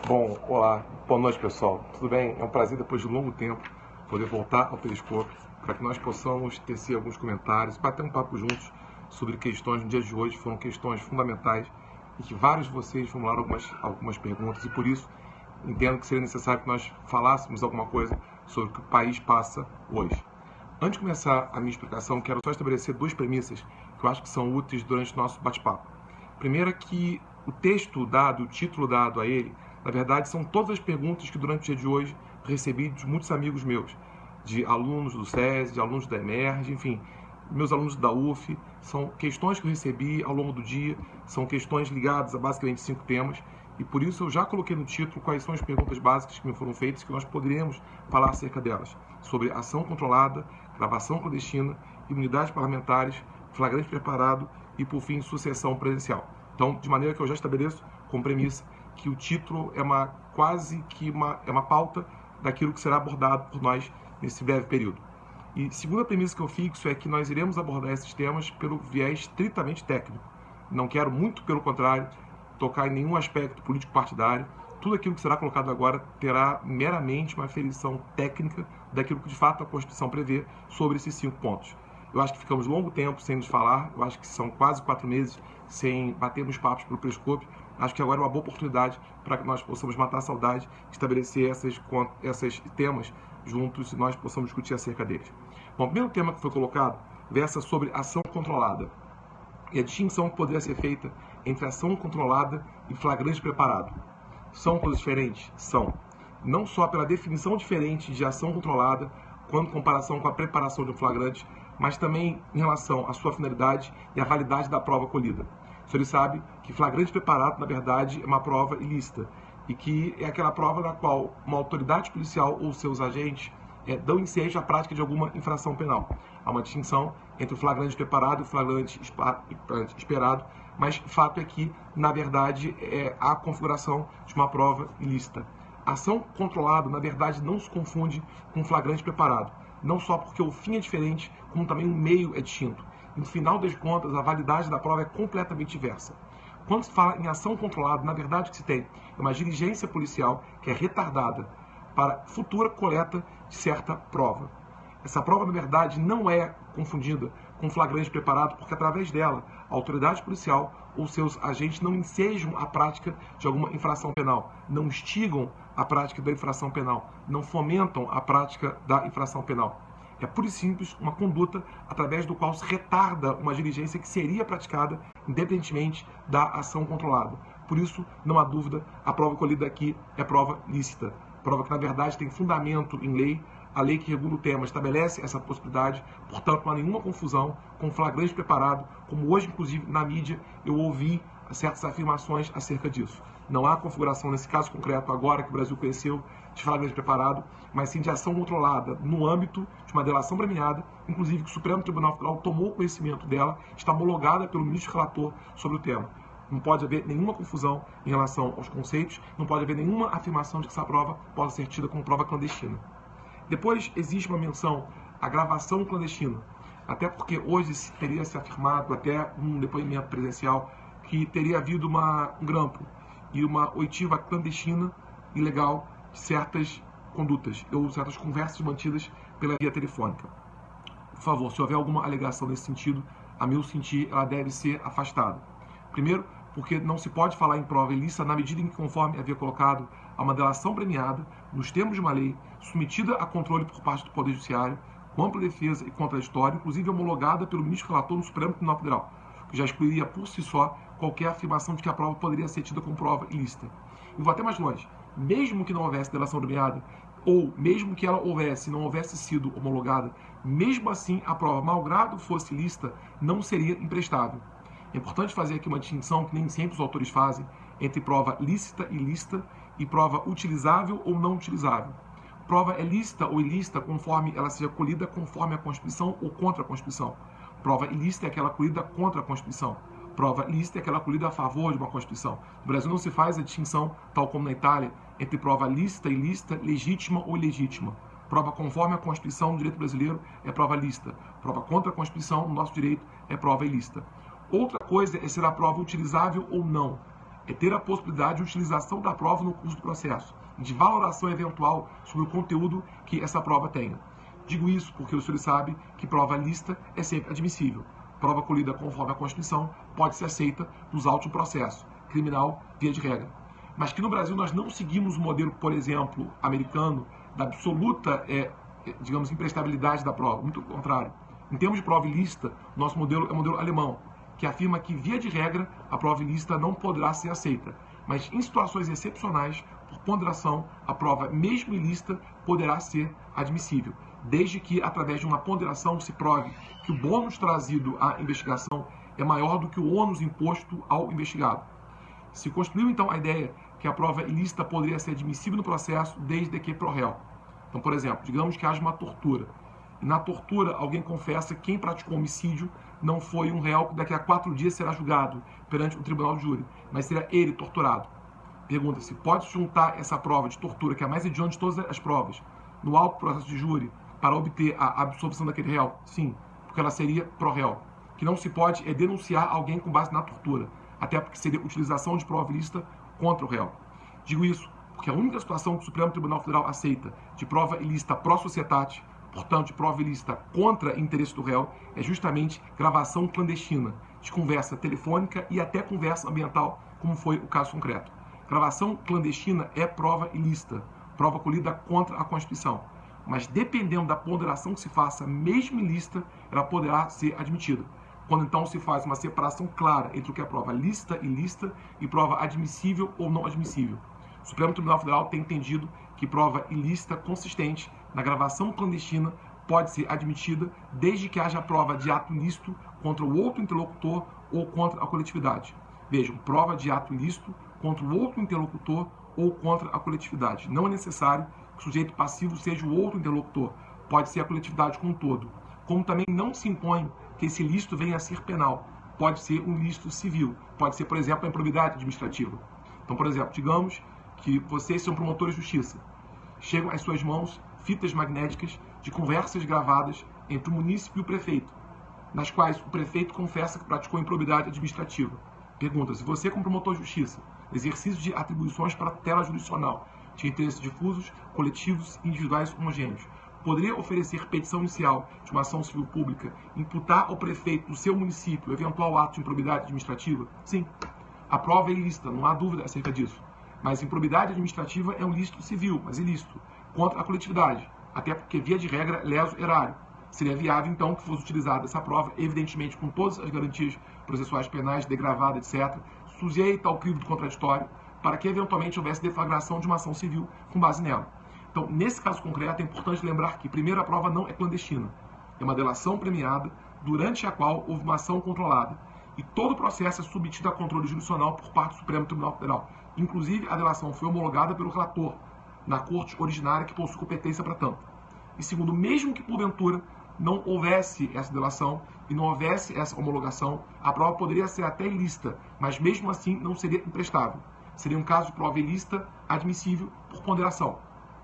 Bom, olá, boa noite pessoal, tudo bem? É um prazer depois de um longo tempo poder voltar ao Periscópio para que nós possamos tecer alguns comentários, bater um papo juntos sobre questões no dia de hoje, foram questões fundamentais e que vários de vocês formularam algumas perguntas e por isso entendo que seria necessário que nós falássemos alguma coisa sobre o que o país passa hoje. Antes de começar a minha explicação, quero só estabelecer duas premissas que eu acho que são úteis durante o nosso bate-papo. Primeiro é que o texto dado, o título dado a ele, na verdade, são todas as perguntas que durante o dia de hoje recebi de muitos amigos meus, de alunos do SESI, de alunos da Emerge, enfim, meus alunos da UF. São questões que eu recebi ao longo do dia, são questões ligadas a basicamente 5 temas, e por isso eu já coloquei no título quais são as perguntas básicas que me foram feitas, que nós poderíamos falar acerca delas, sobre ação controlada, gravação clandestina, imunidades parlamentares, flagrante preparado e, por fim, sucessão presidencial. Então, de maneira que eu já estabeleço como premissa que o título é quase que uma pauta daquilo que será abordado por nós nesse breve período. E segunda premissa que eu fixo é que nós iremos abordar esses temas pelo viés estritamente técnico. Não quero, muito pelo contrário, tocar em nenhum aspecto político-partidário. Tudo aquilo que será colocado agora terá meramente uma aferição técnica daquilo que de fato a Constituição prevê sobre esses 5 pontos. Eu acho que ficamos longo tempo sem nos falar, eu acho que são quase 4 meses sem batermos papos pelo Periscópio. Acho que agora é uma boa oportunidade para que nós possamos matar a saudade, estabelecer esses temas juntos e nós possamos discutir acerca deles. Bom, o primeiro tema que foi colocado versa sobre ação controlada e a distinção que poderia ser feita entre ação controlada e flagrante preparado. São coisas diferentes? São. Não só pela definição diferente de ação controlada, quando em comparação com a preparação de um flagrante, mas também em relação à sua finalidade e à validade da prova colhida. O senhor sabe que flagrante preparado, na verdade, é uma prova ilícita e que é aquela prova na qual uma autoridade policial ou seus agentes dão ensejo à prática de alguma infração penal. Há uma distinção entre o flagrante preparado e o flagrante esperado, mas o fato é que, na verdade, há a configuração de uma prova ilícita. A ação controlada, na verdade, não se confunde com flagrante preparado, não só porque o fim é diferente, como também o meio é distinto. E no final das contas, a validade da prova é completamente diversa. Quando se fala em ação controlada, na verdade o que se tem é uma diligência policial que é retardada para futura coleta de certa prova. Essa prova, na verdade, não é confundida com flagrante preparado, porque através dela, a autoridade policial ou seus agentes não ensejam a prática de alguma infração penal, não instigam a prática da infração penal, não fomentam a prática da infração penal. É pura e simples uma conduta através do qual se retarda uma diligência que seria praticada independentemente da ação controlada. Por isso, não há dúvida, a prova colhida aqui é prova lícita. Prova que, na verdade, tem fundamento em lei. A lei que regula o tema estabelece essa possibilidade, portanto, não há nenhuma confusão com flagrante preparado, como hoje, inclusive, na mídia, eu ouvi certas afirmações acerca disso. Não há configuração, nesse caso concreto, agora que o Brasil conheceu, de flagrante preparado, mas sim de ação controlada no âmbito de uma delação premiada, inclusive que o Supremo Tribunal Federal tomou conhecimento dela, está homologada pelo ministro relator sobre o tema. Não pode haver nenhuma confusão em relação aos conceitos, não pode haver nenhuma afirmação de que essa prova possa ser tida como prova clandestina. Depois existe uma menção à gravação clandestina, até porque hoje teria se afirmado, até um depoimento presencial, que teria havido um grampo e uma oitiva clandestina, ilegal, de certas condutas ou certas conversas mantidas pela via telefônica. Por favor, se houver alguma alegação nesse sentido, a meu sentir, ela deve ser afastada. Primeiro, porque não se pode falar em prova ilícita na medida em que, conforme havia colocado, há uma delação premiada, nos termos de uma lei, submetida a controle por parte do Poder Judiciário, com ampla defesa e contraditória, inclusive homologada pelo ministro relator no Supremo Tribunal Federal, que já excluiria por si só qualquer afirmação de que a prova poderia ser tida como prova ilícita. E vou até mais longe. Mesmo que não houvesse delação premiada, ou mesmo que ela não houvesse sido homologada, mesmo assim a prova, malgrado fosse lícita, não seria imprestável. É importante fazer aqui uma distinção que nem sempre os autores fazem entre prova lícita e ilícita e prova utilizável ou não utilizável. Prova é lícita ou ilícita conforme ela seja colhida conforme a Constituição ou contra a Constituição. Prova ilícita é aquela colhida contra a Constituição. Prova lícita é aquela colhida a favor de uma Constituição. No Brasil não se faz a distinção, tal como na Itália, entre prova lícita e ilícita, legítima ou ilegítima. Prova conforme a Constituição no direito brasileiro é prova lícita. Prova contra a Constituição no nosso direito é prova ilícita. Outra coisa é ser a prova utilizável ou não. É ter a possibilidade de utilização da prova no curso do processo, de valoração eventual sobre o conteúdo que essa prova tenha. Digo isso porque o senhor sabe que prova lícita é sempre admissível. Prova colhida conforme a Constituição pode ser aceita nos autos do processo criminal, via de regra. Mas que no Brasil nós não seguimos o modelo, por exemplo, americano, da absoluta, digamos, imprestabilidade da prova. Muito ao contrário. Em termos de prova ilícita, nosso modelo é o modelo alemão, que afirma que, via de regra, a prova ilícita não poderá ser aceita. Mas em situações excepcionais, por ponderação, a prova, mesmo ilícita, poderá ser admissível, desde que, através de uma ponderação, se prove que o bônus trazido à investigação é maior do que o ônus imposto ao investigado. Se construiu, então, a ideia que a prova ilícita poderia ser admissível no processo desde que pro réu. Então, por exemplo, digamos que haja uma tortura. E na tortura, alguém confessa que quem praticou homicídio não foi um réu que daqui a 4 dias será julgado perante o tribunal de júri, mas será ele torturado. Pergunta-se, pode juntar essa prova de tortura, que é a mais hedionda de todas as provas, no alto processo de júri, para obter a absolvição daquele réu? Sim, porque ela seria pro réu. O que não se pode é denunciar alguém com base na tortura, até porque seria utilização de prova ilícita contra o réu. Digo isso porque a única situação que o Supremo Tribunal Federal aceita de prova ilícita pró societate, portanto, de prova ilícita contra interesse do réu, é justamente gravação clandestina de conversa telefônica e até conversa ambiental, como foi o caso concreto. Gravação clandestina é prova ilícita, prova colhida contra a Constituição. Mas dependendo da ponderação que se faça, mesmo ilícita, ela poderá ser admitida. Quando então se faz uma separação clara entre o que é prova lícita e ilícita e prova admissível ou não admissível. O Supremo Tribunal Federal tem entendido que prova ilícita consistente na gravação clandestina pode ser admitida desde que haja prova de ato ilícito contra o outro interlocutor ou contra a coletividade. Vejam, prova de ato ilícito contra o outro interlocutor ou contra a coletividade. Não é necessário que o sujeito passivo seja o outro interlocutor, pode ser a coletividade como um todo. Como também não se impõe que esse ilícito venha a ser penal, pode ser um ilícito civil, pode ser, por exemplo, a improbidade administrativa. Então, por exemplo, digamos que vocês são promotores de justiça. Chegam às suas mãos fitas magnéticas de conversas gravadas entre o munícipe e o prefeito, nas quais o prefeito confessa que praticou improbidade administrativa. Pergunta: se você, como promotor de justiça, exercício de atribuições para a tutela jurisdicional, de interesses difusos, coletivos e individuais homogêneos, poderia oferecer petição inicial de uma ação civil pública, imputar ao prefeito do seu município eventual ato de improbidade administrativa? Sim. A prova é ilícita, não há dúvida acerca disso. Mas improbidade administrativa é um ilícito civil, mas ilícito, contra a coletividade, até porque, via de regra, leso erário. Seria viável, então, que fosse utilizada essa prova, evidentemente com todas as garantias processuais penais, degravada, etc., sujeita ao crivo do contraditório, para que, eventualmente, houvesse deflagração de uma ação civil com base nela. Então, nesse caso concreto, é importante lembrar que, primeiro, a prova não é clandestina. É uma delação premiada, durante a qual houve uma ação controlada. E todo o processo é submetido a controle jurisdicional por parte do Supremo Tribunal Federal. Inclusive, a delação foi homologada pelo relator, na corte originária que possui competência para tanto. E segundo, mesmo que porventura não houvesse essa delação e não houvesse essa homologação, a prova poderia ser até ilícita, mas mesmo assim não seria imprestável. Seria um caso de prova ilícita admissível por ponderação,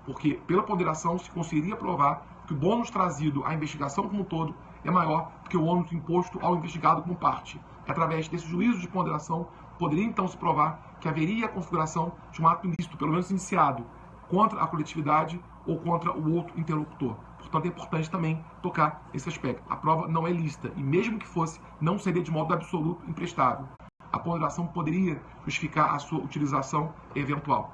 porque pela ponderação se conseguiria provar que o bônus trazido à investigação como um todo é maior do que o ônus imposto ao investigado como parte. Através desse juízo de ponderação, poderia então se provar que haveria a configuração de um ato ilícito, pelo menos iniciado, contra a coletividade ou contra o outro interlocutor. Portanto, é importante também tocar esse aspecto. A prova não é lícita e, mesmo que fosse, não seria de modo absoluto imprestável. A ponderação poderia justificar a sua utilização eventual.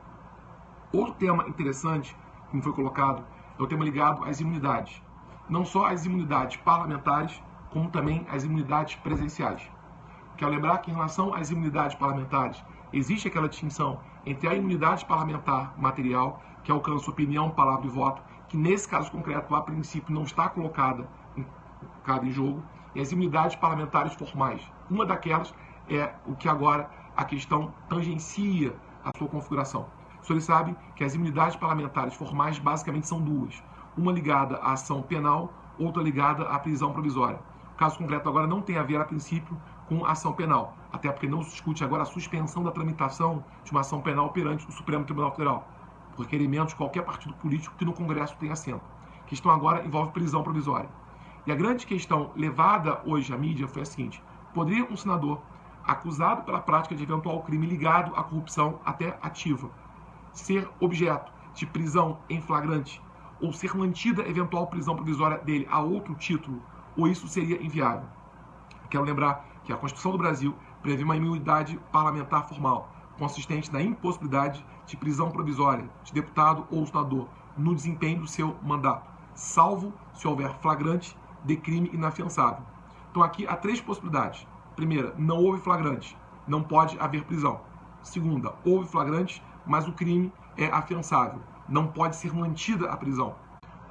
Outro tema interessante que me foi colocado é o tema ligado às imunidades. Não só às imunidades parlamentares, como também às imunidades presenciais. Quero lembrar que, em relação às imunidades parlamentares, existe aquela distinção entre a imunidade parlamentar material, que alcança opinião, palavra e voto, que nesse caso concreto, a princípio, não está colocada em jogo, e as imunidades parlamentares formais. Uma daquelas é o que agora a questão tangencia a sua configuração. Os senhores sabem que as imunidades parlamentares formais basicamente são duas. Uma ligada à ação penal, outra ligada à prisão provisória. O caso concreto agora não tem a ver, a princípio, com a ação penal, até porque não se discute agora a suspensão da tramitação de uma ação penal perante o Supremo Tribunal Federal, por requerimento de qualquer partido político que no Congresso tenha assento. A questão agora envolve prisão provisória. E a grande questão levada hoje à mídia foi a seguinte: poderia um senador, acusado pela prática de eventual crime ligado à corrupção até ativa, ser objeto de prisão em flagrante ou ser mantida eventual prisão provisória dele a outro título, ou isso seria inviável? Quero lembrar que a Constituição do Brasil prevê uma imunidade parlamentar formal, consistente na impossibilidade de prisão provisória de deputado ou senador no desempenho do seu mandato, salvo se houver flagrante de crime inafiançável. Então aqui há três possibilidades. Primeira, não houve flagrante, não pode haver prisão. Segunda, houve flagrante, mas o crime é afiançável, não pode ser mantida a prisão.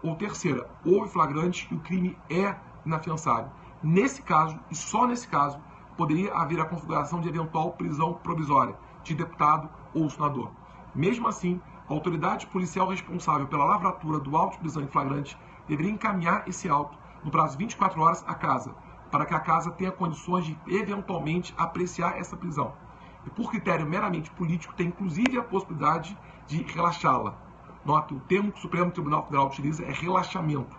Ou terceira, houve flagrante e o crime é inafiançável. Nesse caso, e só nesse caso, poderia haver a configuração de eventual prisão provisória de deputado ou senador. Mesmo assim, a autoridade policial responsável pela lavratura do auto de prisão em flagrante deveria encaminhar esse auto no prazo de 24 horas à casa, para que a casa tenha condições de eventualmente apreciar essa prisão. E por critério meramente político, tem inclusive a possibilidade de relaxá-la. Note, o termo que o Supremo Tribunal Federal utiliza é relaxamento.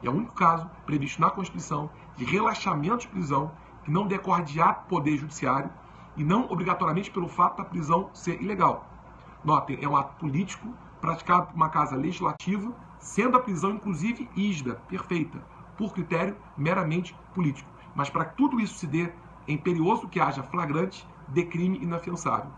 É o único caso previsto na Constituição de relaxamento de prisão que não decorre de ato do Poder Judiciário e não obrigatoriamente pelo fato da prisão ser ilegal. Notem, é um ato político praticado por uma casa legislativa, sendo a prisão inclusive rígida, perfeita, por critério meramente político. Mas para que tudo isso se dê, é imperioso que haja flagrante de crime inafiançável.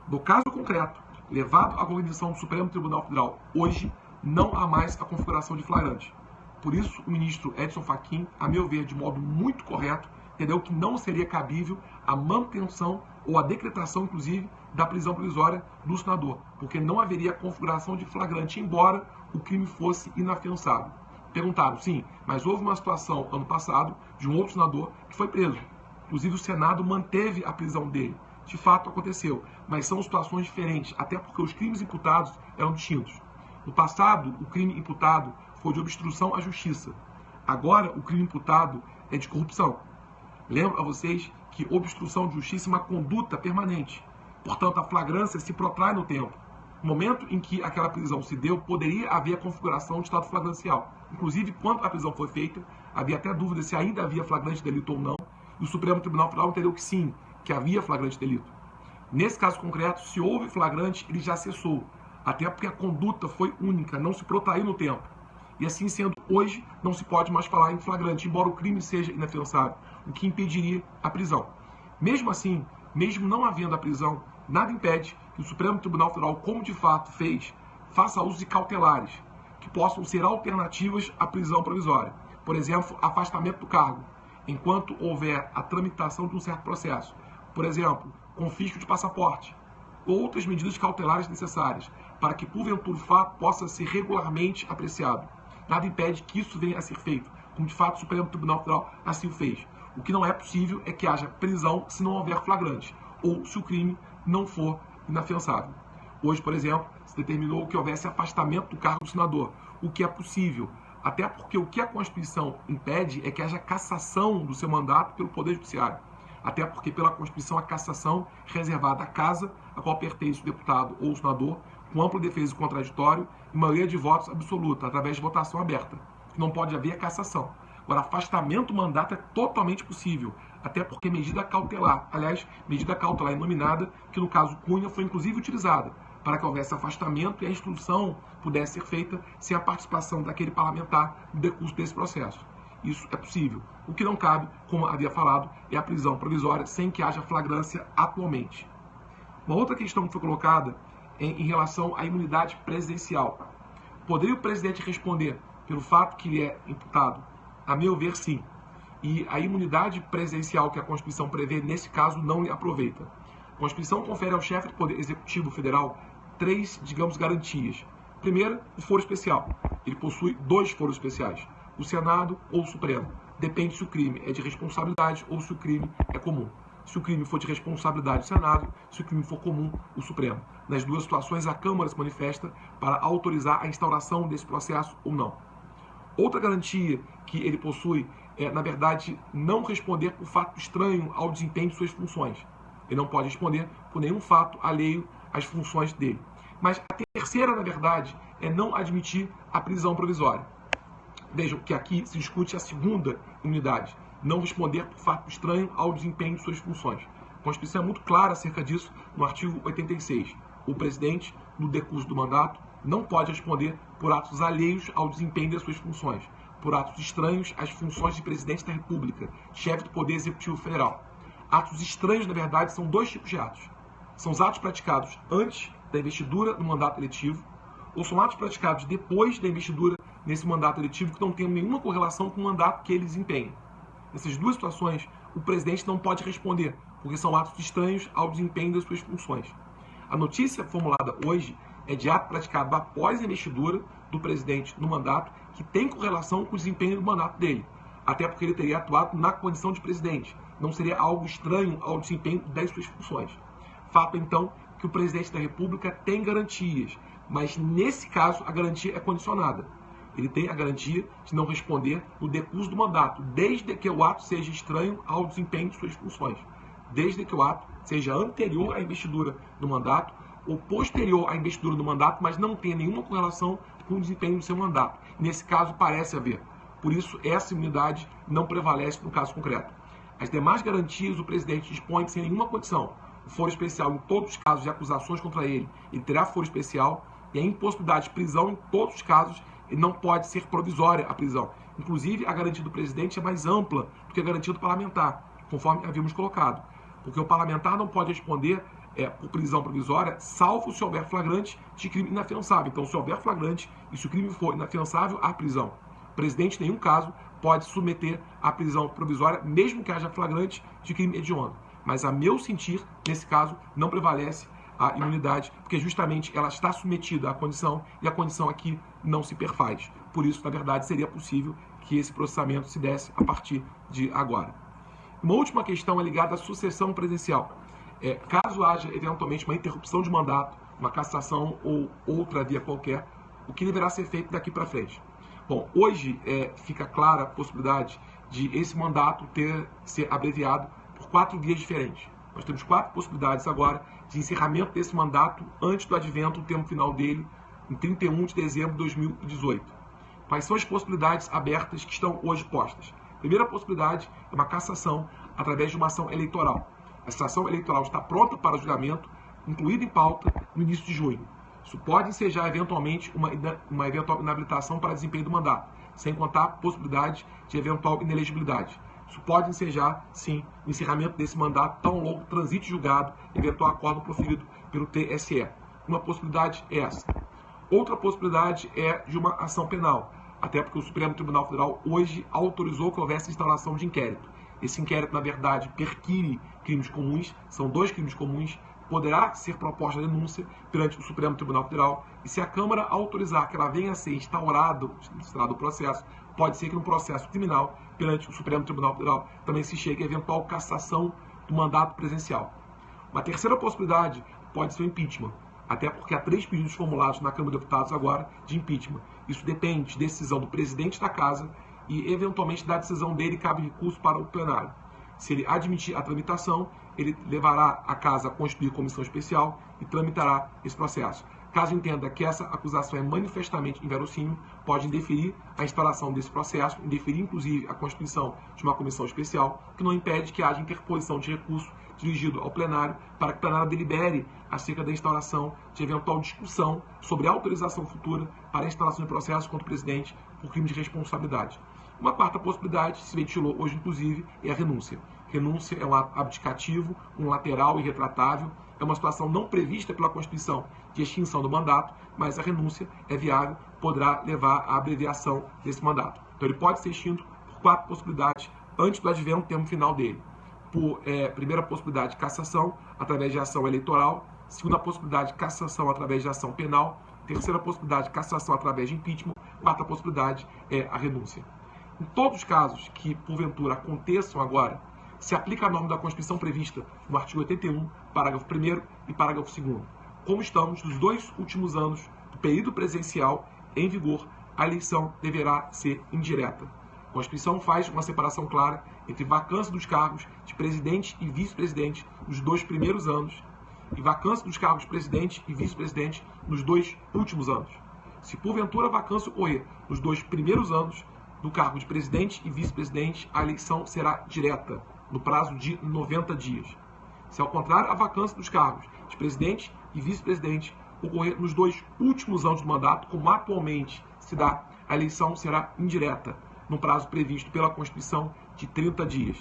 No caso concreto, levado à cognição do Supremo Tribunal Federal, hoje não há mais a configuração de flagrante. Por isso, o ministro Edson Fachin, a meu ver, de modo muito correto, entendeu que não seria cabível a manutenção ou a decretação, inclusive, da prisão provisória do senador, porque não haveria configuração de flagrante, embora o crime fosse inafiançável. Perguntaram, sim, mas houve uma situação, ano passado, de um outro senador que foi preso. Inclusive, o Senado manteve a prisão dele. De fato, aconteceu, mas são situações diferentes, até porque os crimes imputados eram distintos. No passado, o crime imputado foi de obstrução à justiça. Agora, o crime imputado é de corrupção. Lembro a vocês que obstrução de justiça é uma conduta permanente. Portanto, a flagrância se protrai no tempo. No momento em que aquela prisão se deu, poderia haver a configuração de estado flagrancial. Inclusive, quando a prisão foi feita, havia até dúvida se ainda havia flagrante delito ou não, e o Supremo Tribunal Federal entendeu que sim, que havia flagrante delito. Nesse caso concreto, se houve flagrante, ele já cessou, até porque a conduta foi única, não se protraiu no tempo. E assim sendo, hoje não se pode mais falar em flagrante, embora o crime seja inafiançável, o que impediria a prisão. Mesmo assim, mesmo não havendo a prisão, nada impede que o Supremo Tribunal Federal, como de fato fez, faça uso de cautelares, que possam ser alternativas à prisão provisória. Por exemplo, afastamento do cargo, enquanto houver a tramitação de um certo processo. Por exemplo, confisco de passaporte, outras medidas cautelares necessárias, para que, porventura, o fato possa ser regularmente apreciado. Nada impede que isso venha a ser feito, como de fato o Supremo Tribunal Federal assim o fez. O que não é possível é que haja prisão se não houver flagrante, ou se o crime não for inafiançável. Hoje, por exemplo, se determinou que houvesse afastamento do cargo do senador, o que é possível, até porque o que a Constituição impede é que haja cassação do seu mandato pelo Poder Judiciário. Até porque, pela Constituição, a cassação é reservada à casa a qual pertence o deputado ou o senador, com ampla defesa e contraditório e maioria de votos absoluta, através de votação aberta. Não pode haver cassação. Agora, afastamento do mandato é totalmente possível, até porque medida cautelar, aliás, medida cautelar inominada, que no caso Cunha foi inclusive utilizada, para que houvesse afastamento e a instrução pudesse ser feita sem a participação daquele parlamentar no decurso desse processo. Isso é possível. O que não cabe, como havia falado, é a prisão provisória sem que haja flagrância atualmente. Uma outra questão que foi colocada é em relação à imunidade presidencial. Poderia o presidente responder pelo fato que ele é imputado? A meu ver, sim. E a imunidade presidencial que a Constituição prevê, nesse caso, não lhe aproveita. A Constituição confere ao chefe do Poder Executivo Federal 3, digamos, garantias. Primeira, o foro especial. Ele possui 2 foros especiais, o Senado ou o Supremo. Depende se o crime é de responsabilidade ou se o crime é comum. Se o crime for de responsabilidade, o Senado; se o crime for comum, o Supremo. Nas duas situações, a Câmara se manifesta para autorizar a instauração desse processo ou não. Outra garantia que ele possui é, na verdade, não responder por fato estranho ao desempenho de suas funções. Ele não pode responder por nenhum fato alheio às funções dele. Mas a terceira, na verdade, é não admitir a prisão provisória. Vejam que aqui se discute a segunda imunidade, não responder por fato estranho ao desempenho de suas funções. A Constituição é muito clara acerca disso no artigo 86. O presidente, no decurso do mandato, não pode responder por atos alheios ao desempenho das suas funções, por atos estranhos às funções de presidente da República, chefe do Poder Executivo Federal. Atos estranhos, na verdade, são 2 tipos de atos. São os atos praticados antes da investidura no mandato eletivo, ou são atos praticados depois da investidura nesse mandato eletivo que não tem nenhuma correlação com o mandato que ele desempenha. Nessas duas situações, o presidente não pode responder, porque são atos estranhos ao desempenho das suas funções. A notícia formulada hoje é de ato praticado após a investidura do presidente no mandato, que tem correlação com o desempenho do mandato dele, até porque ele teria atuado na condição de presidente, não seria algo estranho ao desempenho das suas funções. Fato, então, que o presidente da República tem garantias, mas nesse caso a garantia é condicionada. Ele tem a garantia de não responder no decurso do mandato, desde que o ato seja estranho ao desempenho de suas funções, desde que o ato seja anterior à investidura do mandato ou posterior à investidura do mandato, mas não tenha nenhuma correlação com o desempenho do seu mandato. Nesse caso, parece haver. Por isso, essa imunidade não prevalece no caso concreto. As demais garantias, o presidente dispõe que sem nenhuma condição. O foro especial em todos os casos de acusações contra ele terá foro especial, e a impossibilidade de prisão em todos os casos, e não pode ser provisória a prisão. Inclusive, a garantia do presidente é mais ampla do que a garantia do parlamentar, conforme havíamos colocado. Porque o parlamentar não pode responder por prisão provisória, salvo se houver flagrante de crime inafiançável. Então, se houver flagrante e se o crime for inafiançável, há prisão. O presidente, em nenhum caso, pode submeter à prisão provisória, mesmo que haja flagrante de crime hediondo. Mas, a meu sentir, nesse caso, não prevalece a imunidade, porque justamente ela está submetida à condição, e a condição aqui não se perfaz. Por isso, na verdade, seria possível que esse processamento se desse a partir de agora. Uma última questão é ligada à sucessão presidencial. Caso haja, eventualmente, uma interrupção de mandato, uma cassação ou outra via qualquer, o que deverá ser feito daqui para frente? Bom, hoje fica clara a possibilidade de esse mandato ser abreviado por 4 vias diferentes. Nós temos 4 possibilidades agora de encerramento desse mandato antes do advento do termo final dele, em 31 de dezembro de 2018. Quais são as possibilidades abertas que estão hoje postas? A primeira possibilidade é uma cassação através de uma ação eleitoral. Essa ação eleitoral está pronta para julgamento, incluída em pauta, no início de junho. Isso pode ensejar, eventualmente, uma eventual inabilitação para desempenho do mandato, sem contar a possibilidade de eventual inelegibilidade. Isso pode ensejar, sim, o encerramento desse mandato tão logo transite julgado, eventual acordo proferido pelo TSE. Uma possibilidade é essa. Outra possibilidade é de uma ação penal, até porque o Supremo Tribunal Federal hoje autorizou que houvesse instalação de inquérito. Esse inquérito, na verdade, perquire crimes comuns, são 2 crimes comuns, poderá ser proposta a denúncia perante o Supremo Tribunal Federal, e se a Câmara autorizar que ela venha a ser instaurado o processo, pode ser que no processo criminal perante o Supremo Tribunal Federal também se chegue a eventual cassação do mandato presidencial. Uma terceira possibilidade pode ser o impeachment, até porque há 3 pedidos formulados na Câmara de Deputados agora de impeachment. Isso depende de decisão do presidente da Casa e, eventualmente, da decisão dele cabe recurso para o plenário. Se ele admitir a tramitação, ele levará a Casa a constituir comissão especial e tramitará esse processo. Caso entenda que essa acusação é manifestamente inverossímil, pode indeferir a instalação desse processo, indeferir, inclusive, a constituição de uma comissão especial, que não impede que haja interposição de recurso dirigido ao plenário para que o plenário delibere acerca da instauração de eventual discussão sobre a autorização futura para a instalação de processo contra o presidente por crime de responsabilidade. Uma quarta possibilidade, se ventilou hoje, inclusive, é a renúncia. Renúncia é um ato abdicativo, unilateral e retratável. É uma situação não prevista pela Constituição de extinção do mandato, mas a renúncia é viável, poderá levar à abreviação desse mandato. Então ele pode ser extinto por 4 possibilidades antes do advento do termo final dele. por primeira possibilidade de cassação através de ação eleitoral, segunda possibilidade de cassação através de ação penal, terceira possibilidade de cassação através de impeachment, quarta possibilidade é a renúncia. Em todos os casos que porventura aconteçam agora, se aplica a norma da Constituição prevista no artigo 81, parágrafo 1º e parágrafo 2º. Como estamos nos 2 últimos anos do período presidencial em vigor, a eleição deverá ser indireta. A Constituição faz uma separação clara entre vacância dos cargos de presidente e vice-presidente nos 2 primeiros anos e vacância dos cargos de presidente e vice-presidente nos 2 últimos anos. Se porventura a vacância ocorrer nos 2 primeiros anos do cargo de presidente e vice-presidente, a eleição será direta, no prazo de 90 dias. Se ao contrário a vacância dos cargos de presidente e vice-presidente ocorrer nos 2 últimos anos do mandato, como atualmente se dá, a eleição será indireta, no prazo previsto pela Constituição de 30 dias.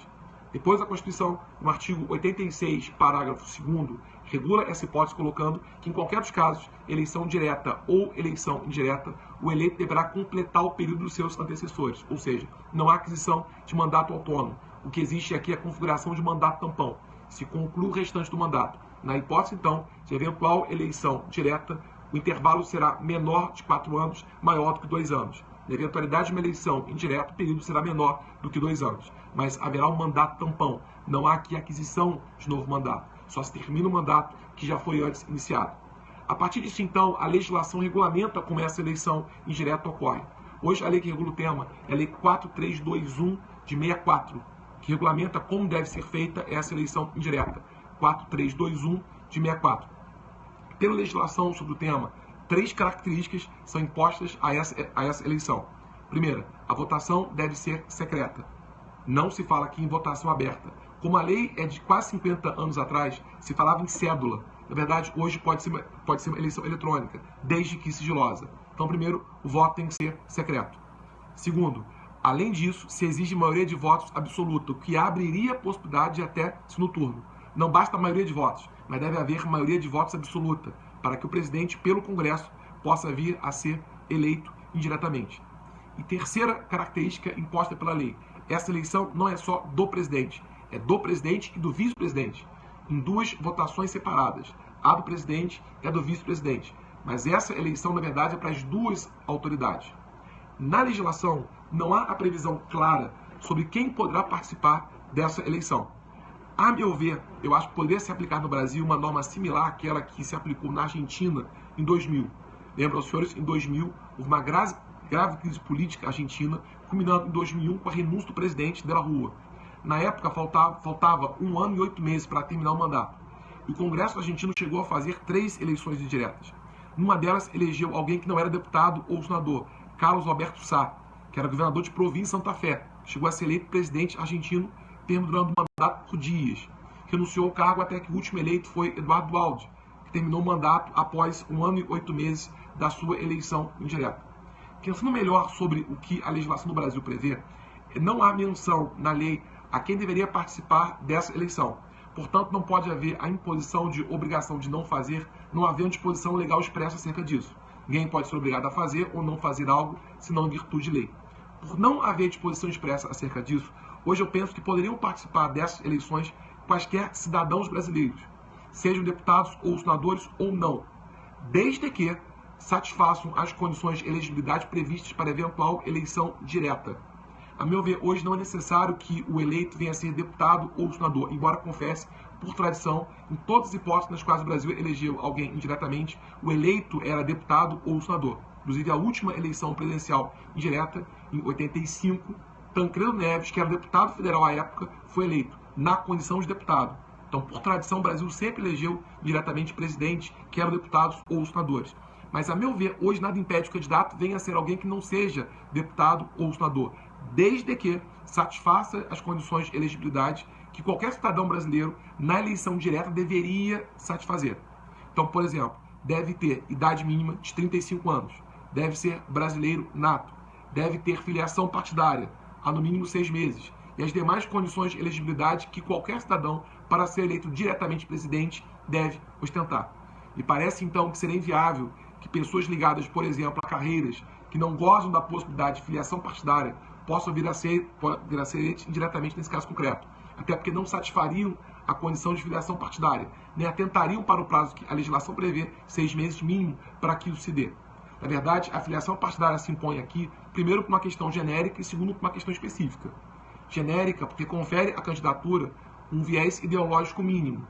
Depois, a Constituição, no artigo 86, parágrafo 2º, regula essa hipótese colocando que, em qualquer dos casos, eleição direta ou eleição indireta, o eleito deverá completar o período dos seus antecessores, ou seja, não há aquisição de mandato autônomo. O que existe aqui é a configuração de mandato tampão. Se conclui o restante do mandato. Na hipótese, então, de eventual eleição direta, o intervalo será menor de 4 anos, maior do que 2 anos. Na eventualidade de uma eleição indireta, o período será menor do que 2 anos. Mas haverá um mandato tampão. Não há aqui aquisição de novo mandato. Só se termina o mandato que já foi antes iniciado. A partir disso, então, a legislação regulamenta como essa eleição indireta ocorre. Hoje, a lei que regula o tema é a Lei 4321 de 64, que regulamenta como deve ser feita essa eleição indireta. 4321 de 64. Pela legislação sobre o tema, 3 características são impostas a essa eleição. Primeira, a votação deve ser secreta. Não se fala aqui em votação aberta. Como a lei é de quase 50 anos atrás, se falava em cédula. Na verdade, hoje pode ser uma eleição eletrônica, desde que sigilosa. Então, primeiro, o voto tem que ser secreto. Segundo, além disso, se exige maioria de votos absoluta, o que abriria a possibilidade de até segundo turno. Não basta a maioria de votos, mas deve haver maioria de votos absoluta, para que o presidente, pelo Congresso, possa vir a ser eleito indiretamente. E terceira característica imposta pela lei, essa eleição não é só do presidente, é do presidente e do vice-presidente, em 2 votações separadas, a do presidente e a do vice-presidente. Mas essa eleição, na verdade, é para as 2 autoridades. Na legislação, não há a previsão clara sobre quem poderá participar dessa eleição. A meu ver, eu acho que poderia se aplicar no Brasil uma norma similar àquela que se aplicou na Argentina em 2000. Lembram, senhores, em 2000 houve uma grave crise política argentina, culminando em 2001 com a renúncia do presidente de la Rúa. Na época, faltava 1 ano e 8 meses para terminar o mandato. E o Congresso argentino chegou a fazer 3 eleições indiretas. Numa delas, elegeu alguém que não era deputado ou senador, Carlos Alberto Sá, que era governador de província Santa Fé, que chegou a ser eleito presidente argentino, terminando o mandato por dias. Renunciou ao cargo até que o último eleito foi Eduardo Duhalde, que terminou o mandato após 1 ano e 8 meses da sua eleição indireta. Pensando melhor sobre o que a legislação do Brasil prevê, não há menção na lei a quem deveria participar dessa eleição. Portanto, não pode haver a imposição de obrigação de não fazer, não havendo disposição legal expressa acerca disso. Ninguém pode ser obrigado a fazer ou não fazer algo, senão em virtude de lei. Por não haver disposição expressa acerca disso, hoje eu penso que poderiam participar dessas eleições quaisquer cidadãos brasileiros, sejam deputados ou senadores ou não, desde que satisfaçam as condições de elegibilidade previstas para eventual eleição direta. A meu ver, hoje não é necessário que o eleito venha a ser deputado ou senador, embora confesse, por tradição, em todas as hipóteses nas quais o Brasil elegeu alguém indiretamente, o eleito era deputado ou senador. Inclusive, a última eleição presidencial indireta, em 85, Tancredo Neves, que era deputado federal à época, foi eleito na condição de deputado. Então, por tradição, o Brasil sempre elegeu diretamente presidente, que eram deputados ou senadores. Mas, a meu ver, hoje nada impede que o candidato venha a ser alguém que não seja deputado ou senador, desde que satisfaça as condições de elegibilidade que qualquer cidadão brasileiro, na eleição direta, deveria satisfazer. Então, por exemplo, deve ter idade mínima de 35 anos, deve ser brasileiro nato, deve ter filiação partidária, há no mínimo 6 meses, e as demais condições de elegibilidade que qualquer cidadão, para ser eleito diretamente presidente, deve ostentar. Me parece, então, que seria inviável que pessoas ligadas, por exemplo, a carreiras que não gozam da possibilidade de filiação partidária possam vir a ser eleitos indiretamente nesse caso concreto. até porque não satisfariam a condição de filiação partidária, nem atentariam para o prazo que a legislação prevê, 6 meses mínimo, para que isso se dê. Na verdade, a filiação partidária se impõe aqui, primeiro por uma questão genérica e segundo por uma questão específica. Genérica, porque confere à candidatura um viés ideológico mínimo.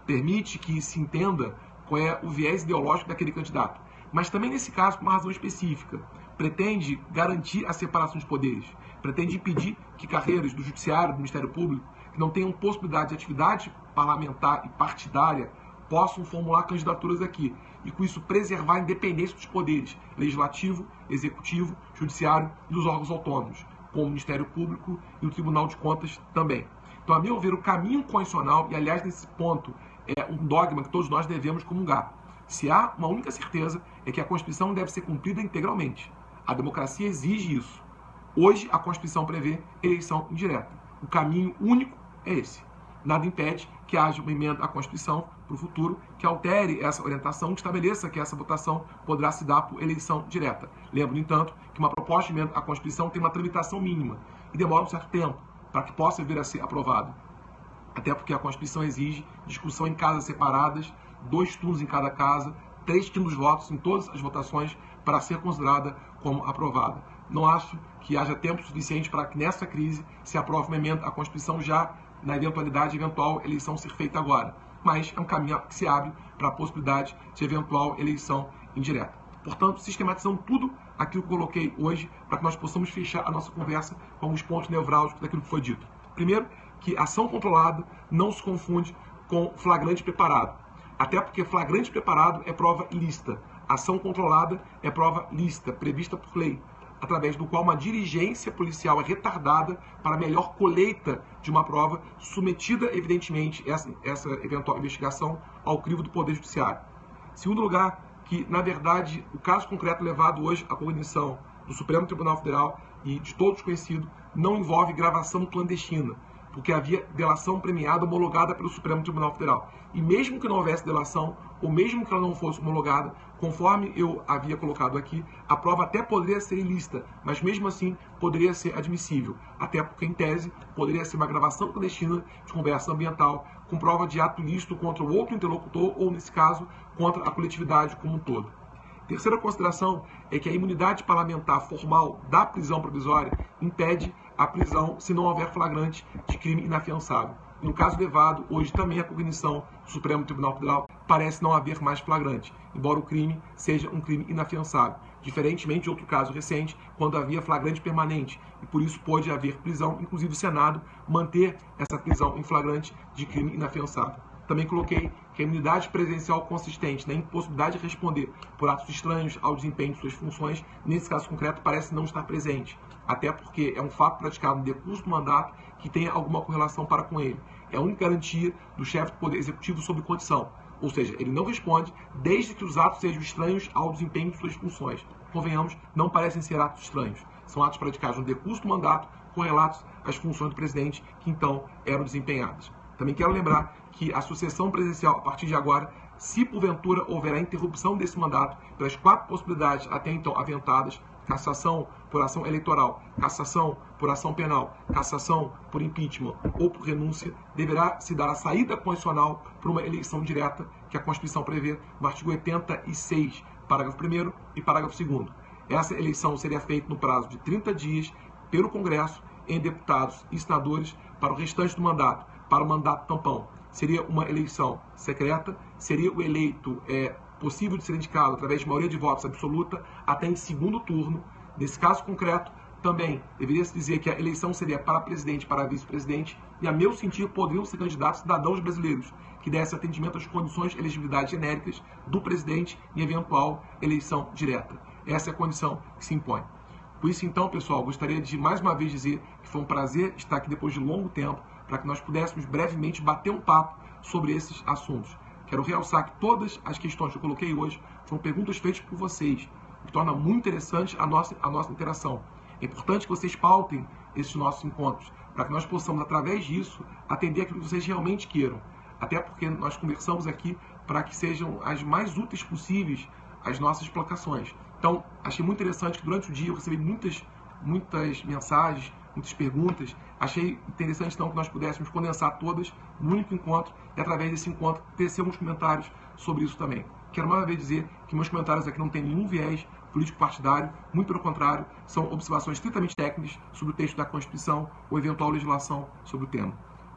Permite que se entenda qual é o viés ideológico daquele candidato. Mas também, nesse caso, por uma razão específica. Pretende garantir a separação de poderes. Pretende impedir que carreiras do Judiciário, do Ministério Público, que não tenham possibilidade de atividade parlamentar e partidária, possam formular candidaturas aqui. E com isso preservar a independência dos poderes legislativo, executivo, judiciário e dos órgãos autônomos, como o Ministério Público e o Tribunal de Contas também. Então, a meu ver, o caminho constitucional, e aliás, nesse ponto, é um dogma que todos nós devemos comungar. Se há uma única certeza, é que a Constituição deve ser cumprida integralmente. A democracia exige isso. Hoje, a Constituição prevê eleição indireta. O caminho único é esse. Nada impede que haja uma emenda à Constituição para o futuro que altere essa orientação, que estabeleça que essa votação poderá se dar por eleição direta. Lembro, no entanto, que uma proposta de emenda à Constituição tem uma tramitação mínima e demora um certo tempo para que possa vir a ser aprovado. Até porque a Constituição exige discussão em casas separadas, 2 turnos em cada casa, 3 turnos de votos em todas as votações para ser considerada como aprovada. Não acho que haja tempo suficiente para que nessa crise se aprove uma emenda à Constituição já na eventualidade de eventual eleição ser feita agora. Mas é um caminho que se abre para a possibilidade de eventual eleição indireta. Portanto, sistematizando tudo aquilo que eu coloquei hoje para que nós possamos fechar a nossa conversa com alguns pontos nevrálgicos daquilo que foi dito. Primeiro, que ação controlada não se confunde com flagrante preparado. Até porque flagrante preparado é prova lícita. Ação controlada é prova lícita, prevista por lei, através do qual uma diligência policial é retardada para a melhor colheita de uma prova, submetida, evidentemente, essa eventual investigação ao crivo do Poder Judiciário. Segundo lugar, que, na verdade, o caso concreto levado hoje à cognição do Supremo Tribunal Federal e de todos conhecido, não envolve gravação clandestina, porque havia delação premiada homologada pelo Supremo Tribunal Federal. E mesmo que não houvesse delação, ou mesmo que ela não fosse homologada, conforme eu havia colocado aqui, a prova até poderia ser ilícita, mas mesmo assim poderia ser admissível, até porque, em tese, poderia ser uma gravação clandestina de conversa ambiental com prova de ato ilícito contra o outro interlocutor, ou, nesse caso, contra a coletividade como um todo. Terceira consideração é que a imunidade parlamentar formal da prisão provisória impede a prisão se não houver flagrante de crime inafiançável. No caso levado, hoje também a cognição do Supremo Tribunal Federal parece não haver mais flagrante, embora o crime seja um crime inafiançável, diferentemente de outro caso recente, quando havia flagrante permanente, e por isso pôde haver prisão, inclusive o Senado manter essa prisão em flagrante de crime inafiançável. Também coloquei que a imunidade presencial consistente na impossibilidade de responder por atos estranhos ao desempenho de suas funções, nesse caso concreto, parece não estar presente, até porque é um fato praticado no decurso do mandato que tenha alguma correlação para com ele. É a única garantia do chefe do Poder Executivo sob condição, ou seja, ele não responde desde que os atos sejam estranhos ao desempenho de suas funções. Convenhamos, não parecem ser atos estranhos. São atos praticados no decurso do mandato, correlatos às funções do presidente, que então eram desempenhadas. Também quero lembrar que a sucessão presidencial, a partir de agora, se porventura houver a interrupção desse mandato, pelas 4 possibilidades até então aventadas, cassação por ação eleitoral, cassação por ação penal, cassação por impeachment ou por renúncia, deverá se dar a saída constitucional para uma eleição direta que a Constituição prevê no artigo 86, parágrafo 1º e parágrafo 2º. Essa eleição seria feita no prazo de 30 dias pelo Congresso em deputados e senadores para o restante do mandato, para o mandato tampão. Seria uma eleição secreta, seria o eleito possível de ser indicado através de maioria de votos absoluta até em segundo turno. Nesse caso concreto, também deveria se dizer que a eleição seria para presidente e para vice-presidente, e a meu sentir poderiam ser candidatos cidadãos brasileiros que dessem atendimento às condições de elegibilidade genéricas do presidente em eventual eleição direta. Essa é a condição que se impõe. Por isso, então, pessoal, gostaria de mais uma vez dizer que foi um prazer estar aqui depois de longo tempo, para que nós pudéssemos brevemente bater um papo sobre esses assuntos. Quero realçar que todas as questões que eu coloquei hoje foram perguntas feitas por vocês, o que torna muito interessante a nossa interação. É importante que vocês pautem esses nossos encontros, para que nós possamos, através disso, atender aquilo que vocês realmente queiram. Até porque nós conversamos aqui para que sejam as mais úteis possíveis as nossas explicações. Então, achei muito interessante que durante o dia eu recebi muitas mensagens, muitas perguntas. Achei interessante, então, que nós pudéssemos condensar todas num único encontro e, através desse encontro, tecer alguns comentários sobre isso também. Quero mais uma vez dizer que meus comentários aqui não têm nenhum viés político-partidário, muito pelo contrário, são observações estritamente técnicas sobre o texto da Constituição ou eventual legislação sobre o tema.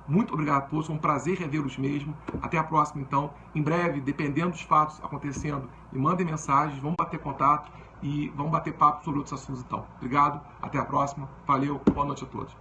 Muito obrigado a todos, foi um prazer revê-los mesmo. Até a próxima, então. Em breve, dependendo dos fatos acontecendo, me mandem mensagens, vamos bater contato e vamos bater papo sobre outros assuntos, então. Obrigado, até a próxima. Valeu, boa noite a todos.